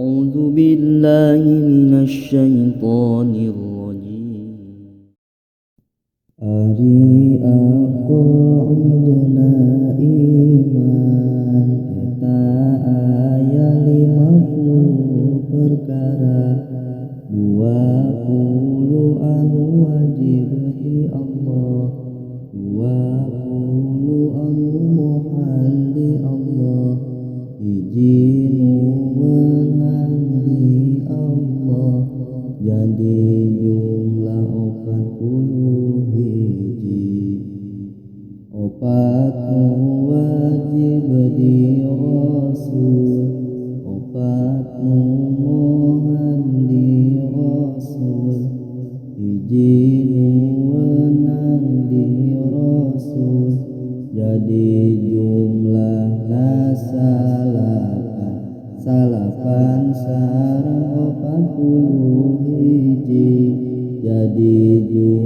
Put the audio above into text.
أعوذ بالله من الشيطان الرجيم. Ari aku idna iman eta aya 50 perkara 20 anu wajib di Allah 20 anu mohal di Allah hiji nu menang di Allah jadi jumlah 40 hiji opat nu wajib di Rasul opat nu mohon di Rasul hiji nu menang di Rasul jadi jumlah salapan sareng 40 hiji jadi jumlah